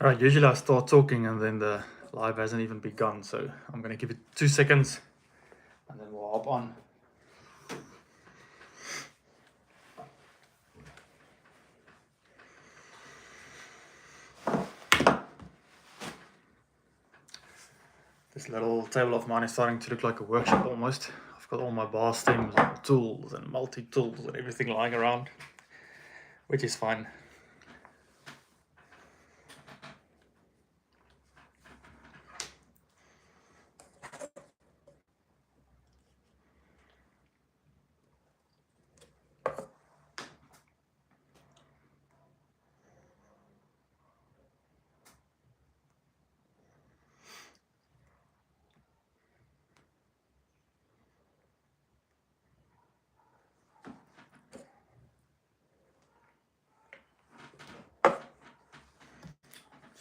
Alright, usually I start talking and then the live hasn't even begun, so I'm gonna give it 2 seconds and then we'll hop on. This little table of mine is starting to look like a workshop almost. I've got all my bar stems and tools and multi-tools and everything lying around, which is fine.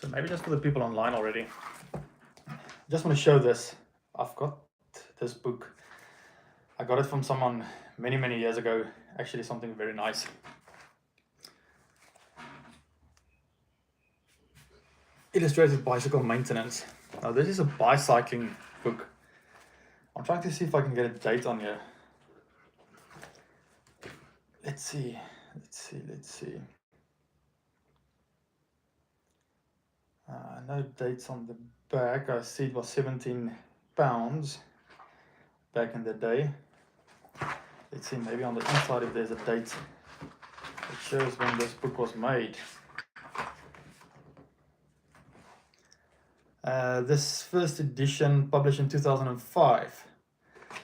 So maybe just for the people online already, I just want to show this. I've got this book. I got it from someone many years ago, actually something very nice. Illustrated bicycle maintenance. Now this is a bicycling book. I'm trying to see if I can get a date on here. Let's see. No dates on the back. I see it was 17 pounds back in the day. Let's see, maybe on the inside if there's a date. It shows when this book was made. This first edition published in 2005.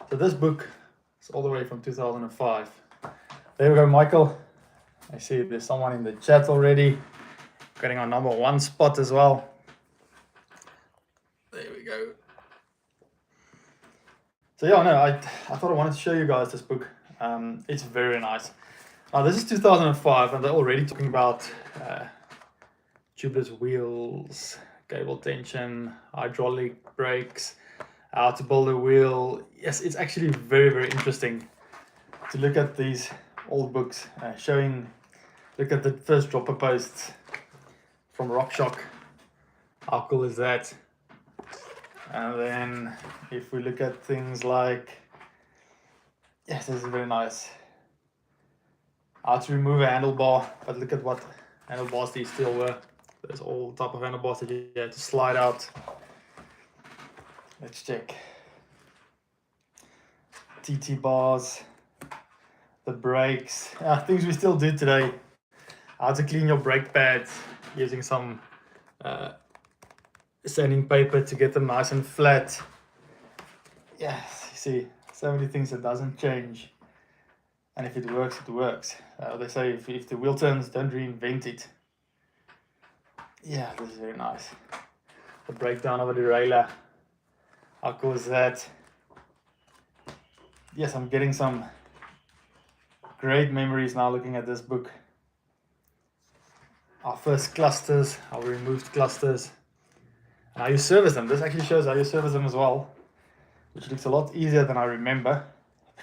So this book is all the way from 2005. There we go, Michael. I see there's someone in the chat already. Getting our number 1 spot as well. There we go. So yeah, no, I thought I wanted to show you guys this book. It's very nice. Now this is 2005 and they're already talking about tubeless wheels, cable tension, hydraulic brakes, how to build a wheel. Yes, it's actually very interesting to look at these old books showing. Look at the first dropper posts from RockShox. How cool is that? And then if we look at things like, yes, this is very nice. How to remove a handlebar, but look at what handlebars these still were. There's all type of handlebars that you had to slide out. Let's check. TT bars, the brakes, things we still do today. How to clean your brake pads using some sanding paper to get them nice and flat. Yes, you see, so many things that doesn't change. And if it works, it works. They say if the wheel turns, don't reinvent it. Yeah, this is very nice. The breakdown of a derailleur. How cool is that? Yes, I'm getting some great memories now looking at this book. Our first clusters, our removed clusters, and how you service them. This actually shows how you service them as well, which looks a lot easier than I remember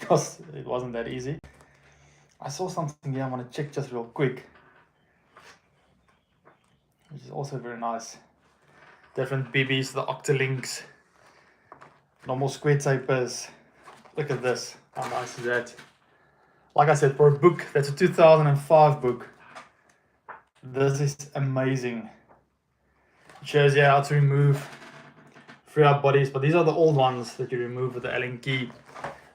because it wasn't that easy. I saw something here I want to check just real quick, which is also very nice. Different BBs, the Octalinks, normal square tapers. Look at this, how nice is that? Like I said, for a book that's a 2005 book, this is amazing. It shows you how to remove free up bodies, but these are the old ones that you remove with the Allen key.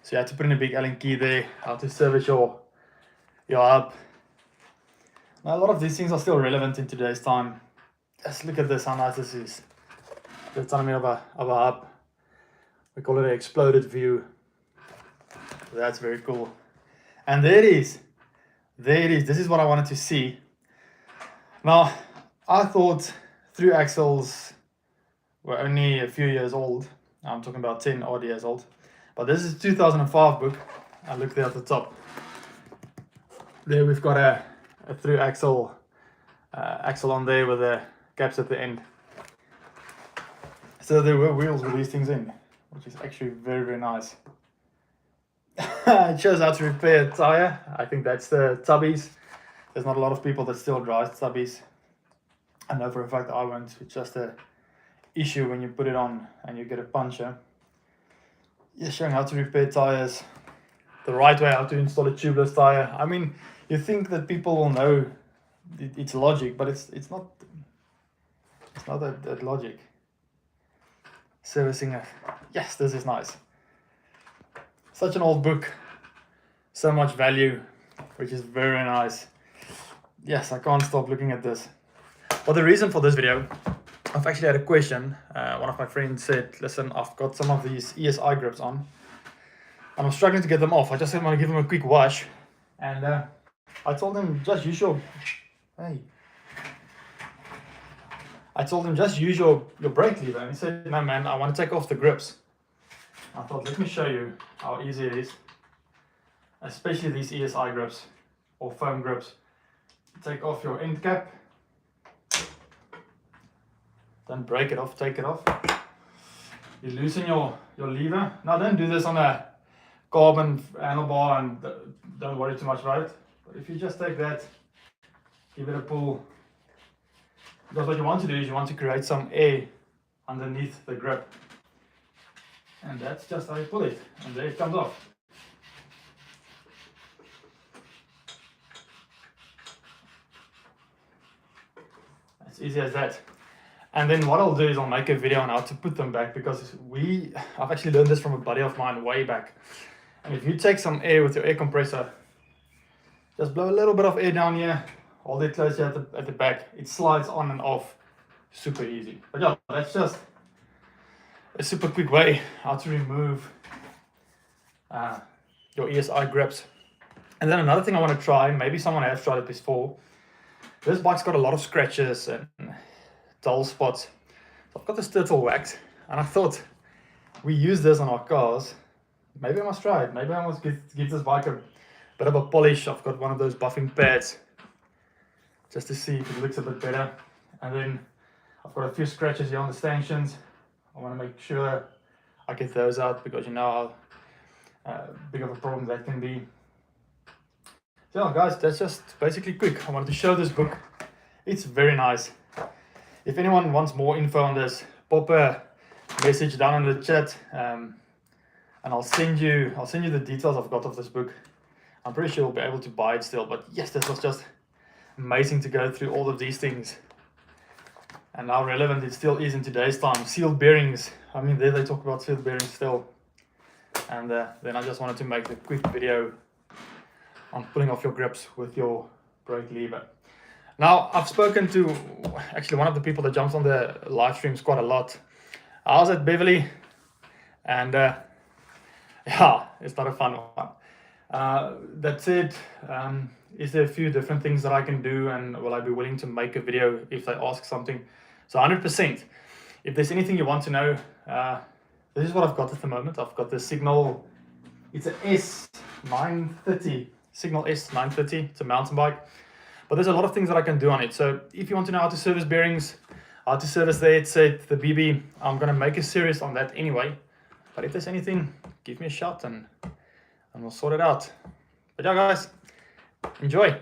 So you have to put in a big Allen key there, how to service your hub. Now, a lot of these things are still relevant in today's time. Just look at this, how nice this is. The autonomy of a hub. We call it an exploded view. That's very cool. And there it is. This is what I wanted to see. Now, I thought through axles were only a few years old. I'm talking about 10 odd years old. But this is a 2005 book. I look there at the top. There we've got a through axle on there with the gaps at the end. So there were wheels with these things in, which is actually very nice. It shows how to repair a tire. I think that's the tubbies. There's not a lot of people that still drive tubbies. I know for a fact I won't. It's just a issue when you put it on and you get a puncture. Yeah, showing how to repair tires the right way, how to install a tubeless tire. I mean, you think that people will know it's logic, but it's not. It's not that logic. Servicing. Yes, this is nice. Such an old book, so much value, which is very nice. Yes, I can't stop looking at this. Well, the reason for this video, I've actually had a question. One of my friends said, listen, I've got some of these ESI grips on and I'm struggling to get them off. I just want to give them a quick wash. And I told him, just use your, I told him, just use your brake lever. And he said, no man, I want to take off the grips. I thought, let me show you how easy it is. Especially these ESI grips or foam grips. Take off your end cap. Then break it off, take it off. You loosen your lever. Now don't do this on a carbon handlebar and don't worry too much about it. But if you just take that, give it a pull. Because what you want to do is you want to create some air underneath the grip. And that's just how you pull it. And there it comes off. As easy as that. And then what I'll do is I'll make a video on how to put them back, because I've actually learned this from a buddy of mine way back. And if you take some air with your air compressor, just blow a little bit of air down here, hold it close here at the back, it slides on and off super easy. But yeah, that's just a super quick way how to remove your ESI grips. And then another thing I want to try, maybe someone has tried it before, this bike's got a lot of scratches and dull spots. So I've got this turtle wax and I thought we use this on our cars. Maybe I must try it. Maybe I must give this bike a bit of a polish. I've got one of those buffing pads just to see if it looks a bit better. And then I've got a few scratches here on the stanchions. I want to make sure I get those out, because you know how big of a problem that can be. So yeah, guys, that's just basically quick. I wanted to show this book. It's very nice. If anyone wants more info on this, pop a message down in the chat, and I'll send you the details I've got of this book. I'm pretty sure you'll be able to buy it still, but yes, this was just amazing to go through all of these things and how relevant it still is in today's time. Sealed bearings, I mean, there they talk about sealed bearings still. And then I just wanted to make a quick video on pulling off your grips with your brake lever. Now, I've spoken to actually one of the people that jumps on the live streams quite a lot. I was at Beverly, and yeah, it's not a fun one. That said, is there a few different things that I can do, and will I be willing to make a video if they ask something? So 100%. If there's anything you want to know, this is what I've got at the moment. I've got the Signal, it's an S930, Signal S930, it's a mountain bike. But there's a lot of things that I can do on it. So if you want to know how to service bearings, how to service the headset, the BB, I'm going to make a series on that anyway. But if there's anything, give me a shout and we'll sort it out. But yeah, guys, enjoy.